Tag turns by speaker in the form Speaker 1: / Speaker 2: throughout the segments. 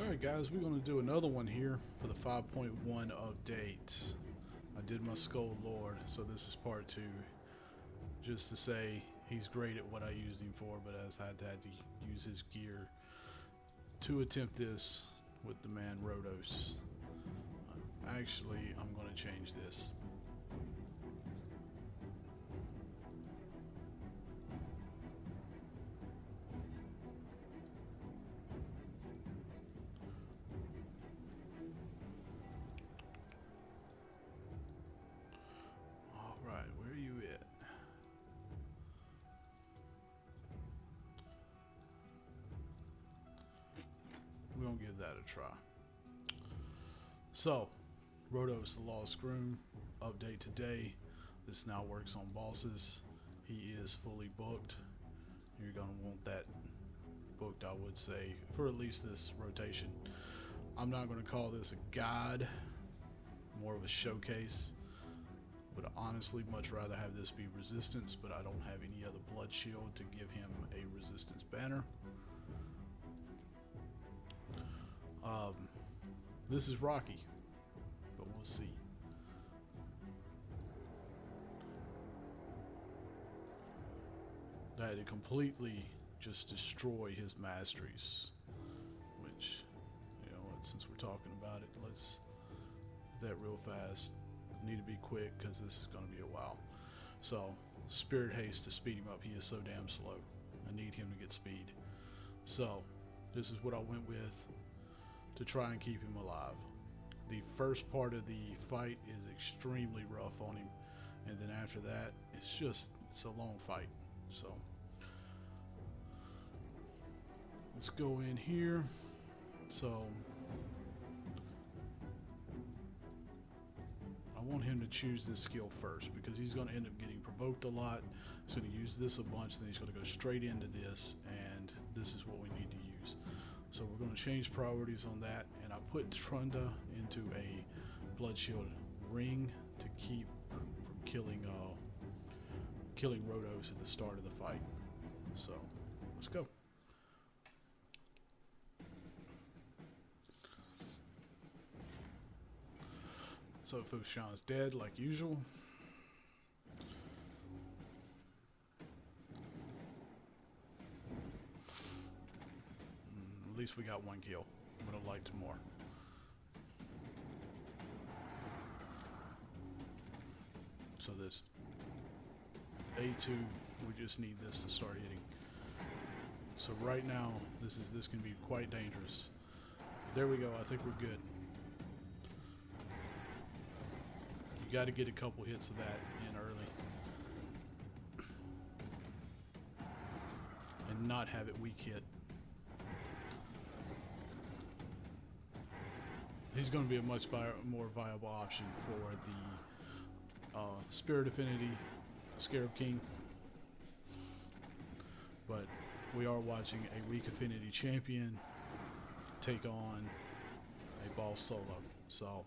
Speaker 1: Alright guys, we're going to do another one here for the 5.1 update. I did my Skull Lord, so this is part 2. Just to say, he's great at what I used him for, but I had to use his gear to attempt this with the man Rotos. Actually, I'm going to change this. Alright, where are you at? We're going to give that a try. So, Rotos the Lost Groom, update today. This now works on bosses. He is fully booked. You're going to want that booked, I would say, for at least this rotation. I'm not going to call this a guide, more of a showcase. Would honestly much rather have this be resistance, but I don't have any other blood shield to give him a resistance banner. This is rocky, but we'll see. I had to completely just destroy his masteries, which, you know what, since we're talking about it, let's do that real fast. Need to be quick because this is going to be a while. So, Spirit Haste to speed him up. He is so damn slow. I need him to get speed. So, this is what I went with to try and keep him alive. The first part of the fight is extremely rough on him, and then after that, it's a long fight. So, let's go in here. So, I want him to choose this skill first because he's going to end up getting provoked a lot. He's going to use this a bunch, then he's going to go straight into this, and this is what we need to use. So we're going to change priorities on that, and I put Trunda into a blood shield ring to keep from killing Rotos at the start of the fight. So let's go. So Fushan's dead like usual. At least we got one kill. Would have liked more. So this A2, we just need this to start hitting. So right now, this can be quite dangerous. There we go. I think we're good. You got to get a couple hits of that in early, and not have it weak hit. He's going to be a much more viable option for the Sprit Affinity Scarab King. But we are watching a weak affinity champion take on a boss solo. So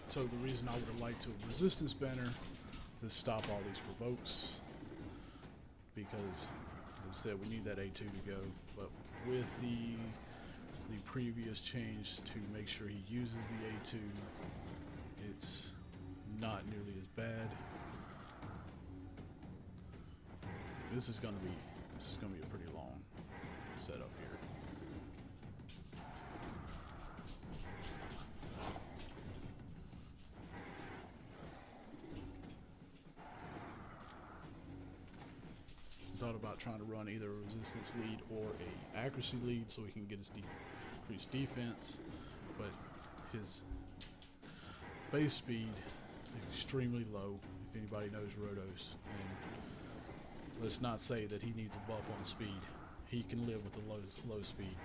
Speaker 1: So the reason I would have liked to resistance banner to stop all these provokes, because instead we need that A2 to go. But with the previous change to make sure he uses the A2, it's not nearly as bad. This is gonna be a pretty long setup here. thought about trying to run either a resistance lead or a accuracy lead so he can get his increased defense, but his base speed is extremely low. If anybody knows Rotos, and let's not say that he needs a buff on speed. He can live with a low speed.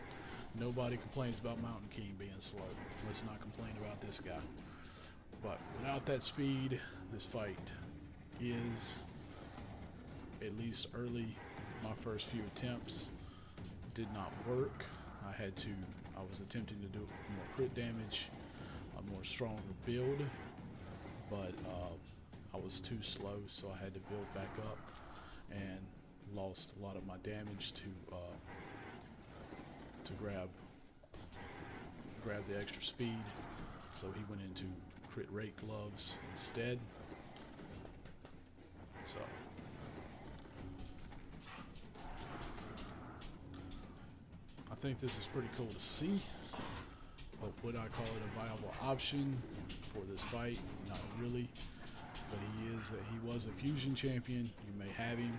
Speaker 1: Nobody complains about Mountain King being slow. Let's not complain about this guy. But without that speed, this fight is, at least early, my first few attempts did not work. I was attempting to do more crit damage, a more stronger build, but I was too slow, so I had to build back up and lost a lot of my damage to grab the extra speed. So he went into crit rate gloves instead. So I think this is pretty cool to see, but would I call it a viable option for this fight? Not really, but he was a fusion champion. You may have him.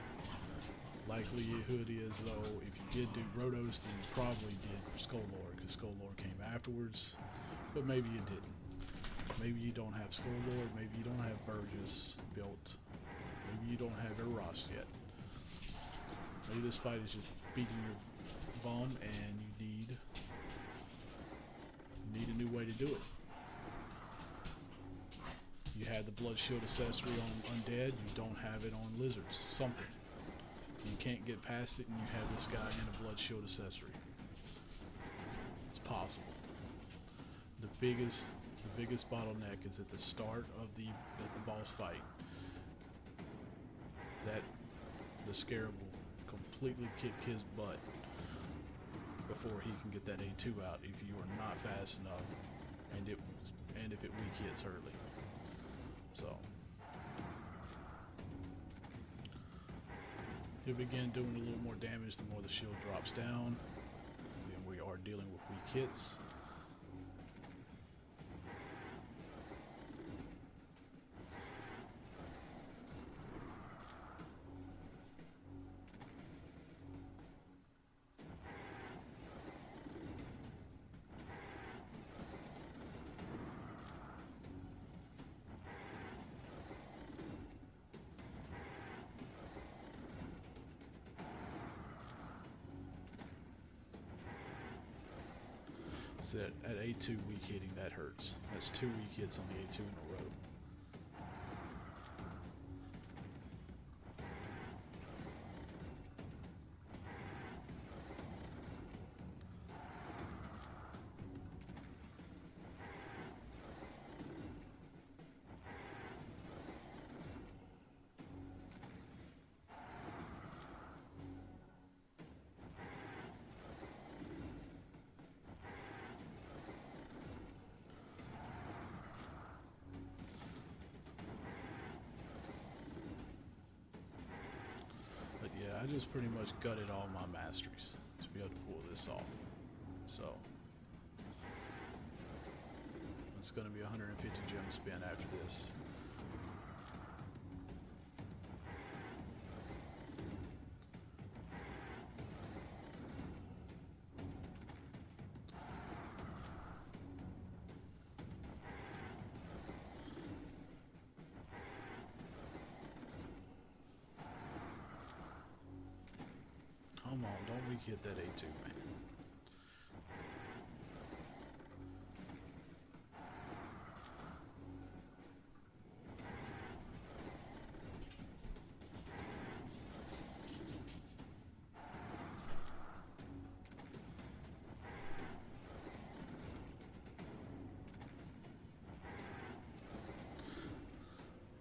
Speaker 1: Likelihood is, though, if you did do Rotos, then you probably did Skull-Lord, because Skull-Lord came afterwards, but maybe you didn't. Maybe you don't have Skull-Lord, maybe you don't have Vergis built, maybe you don't have Eros yet. Maybe this fight is just beating your bum and you need a new way to do it. You had the Blood Shield accessory on Undead, you don't have it on Lizards, something. You can't get past it and you have this guy in a Blood Shield accessory. It's possible. The biggest bottleneck is at the start of the boss fight, that the Scarab will completely kick his butt before he can get that A2 out if you are not fast enough and if it weak hits early. So he'll begin doing a little more damage the more the shield drops down, and we are dealing with weak hits. So at A2 weak hitting, that hurts. That's 2 weak hits on the A2 in a row. Yeah, I just pretty much gutted all my masteries to be able to pull this off. So it's going to be 150 gem spin after this. Come on, don't weak hit that A2, man.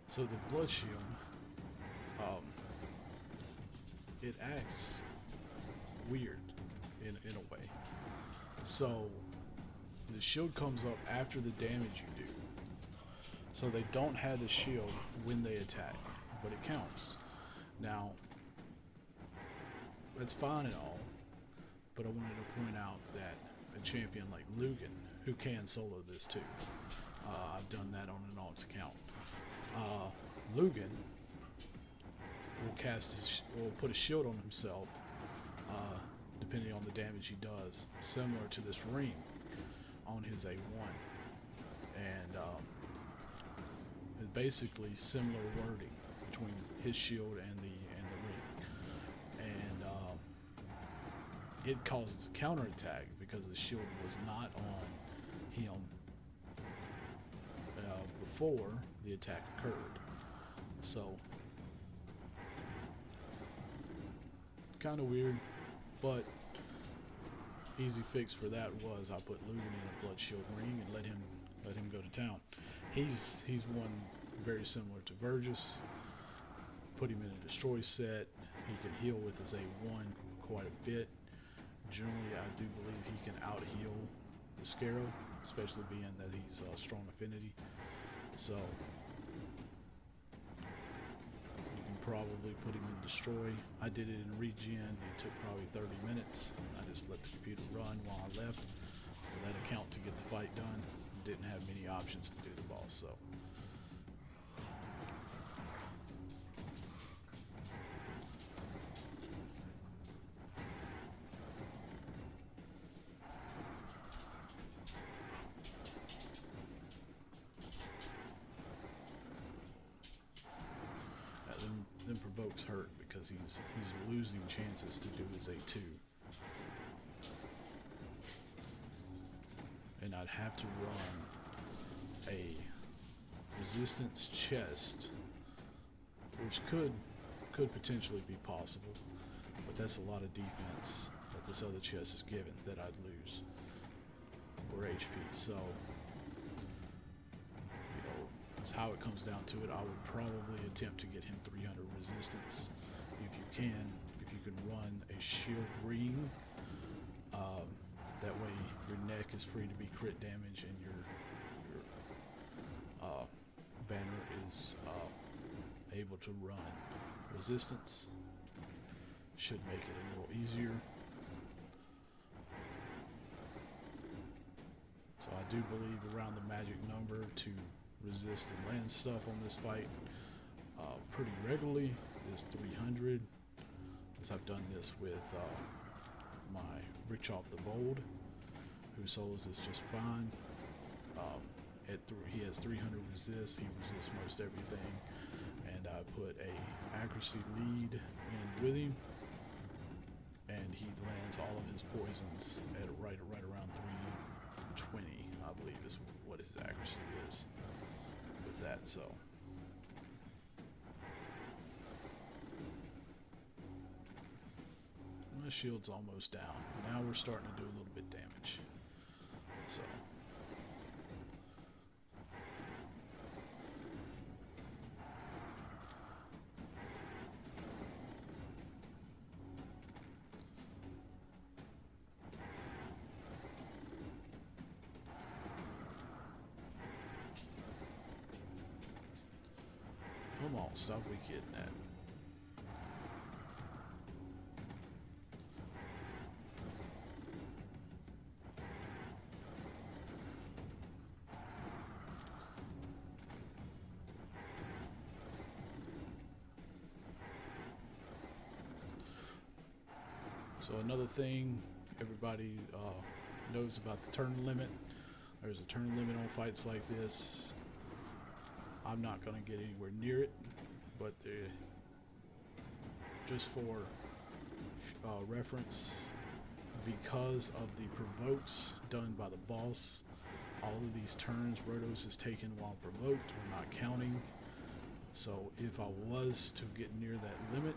Speaker 1: So the Blood Shield, it acts weird in a way. So the shield comes up after the damage you do. So they don't have the shield when they attack, but it counts. Now, that's fine and all, but I wanted to point out that a champion like Lugan, who can solo this too, I've done that on an alt account. Lugan will cast his, or put a shield on himself, depending on the damage he does, similar to this ring on his A1, and it's basically similar wording between his shield and the ring, and it causes a counterattack because the shield was not on him before the attack occurred. So kind of weird, but easy fix for that was I put Lugan in a blood shield ring and let him go to town. He's one very similar to Vergis. Put him in a destroy set. He can heal with his A1 quite a bit. Generally, I do believe he can out heal the Scarab, especially being that he's strong affinity. So you can probably put him in destroy. I did it in regen. It took probably 30 minutes. I just let the computer run while I left for that account to get the fight done. Didn't have many options to do the boss, so. Then provokes hurt because he's losing chances to do his A2. And I'd have to run a resistance chest, which could potentially be possible, but that's a lot of defense that this other chest is given that I'd lose, or HP. So, you know, it's how it comes down to it. I would probably attempt to get him 300 resistance if you can run a shield ring. That way your neck is free to be crit damage and your banner is able to run resistance. Should make it a little easier. So I do believe around the magic number to resist and land stuff on this fight pretty regularly is 300, as I've done this with my Richard the Bold, whose souls is just fine. He has 300 resist. He resists most everything, and I put a accuracy lead in with him, and he lands all of his poisons at right around 320, I believe is what his accuracy is with that. So. My shield's almost down. Now we're starting to do a little bit damage. So. Come on, stop we kidding that. So another thing everybody knows about the turn limit. There's a turn limit on fights like this. I'm not going to get anywhere near it, but just for reference, because of the provokes done by the boss, all of these turns Rotos is taken while provoked are not counting. So if I was to get near that limit,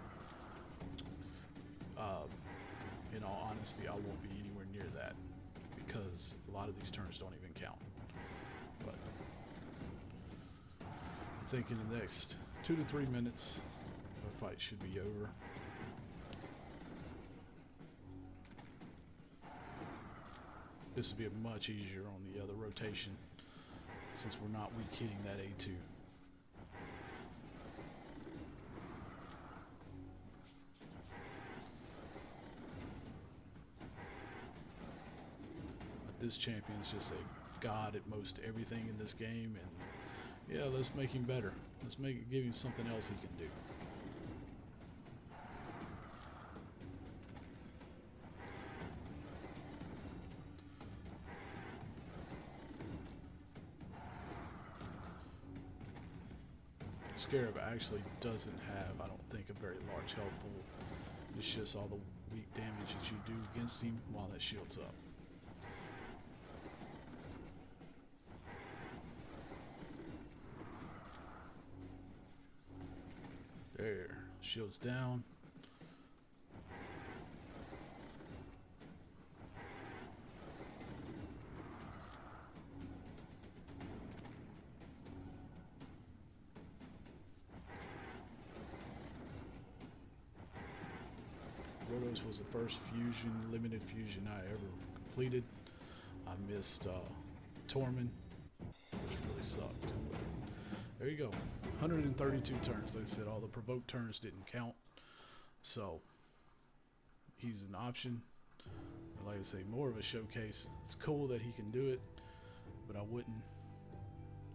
Speaker 1: in all honesty, I won't be anywhere near that because a lot of these turns don't even count. But I think in the next 2 to 3 minutes, the fight should be over. This will be much easier on the other rotation since we're not weak hitting that A2. This champion's just a god at most everything in this game, and yeah, let's make him better. Let's give him something else he can do. Scarab actually doesn't have, I don't think, a very large health pool. It's just all the weak damage that you do against him while that shield's up. There, shield's down. Rotos was the first fusion, limited fusion I ever completed. I missed Tormund, which really sucked. But there you go. 132 turns. Like I said, all the provoked turns didn't count. So he's an option. But like I say, more of a showcase. It's cool that he can do it, but I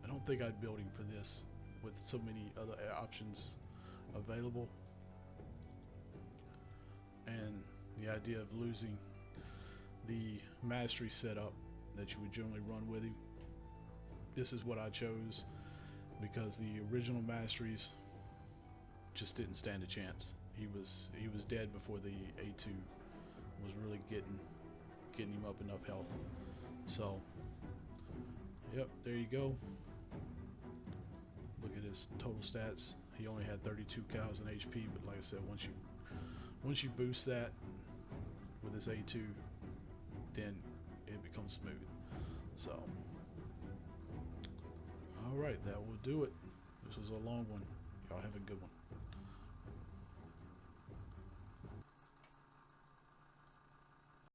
Speaker 1: don't think I'd build him for this with so many other options available. And the idea of losing the mastery setup that you would generally run with him. This is what I chose because the original masteries just didn't stand a chance. He was dead before the A2 was really getting him up enough health. So, yep, there you go. Look at his total stats. He only had 32,000 HP, but like I said, once you boost that with his A2, then it becomes smooth. So, alright, that will do it. This was a long one. Y'all have a good one.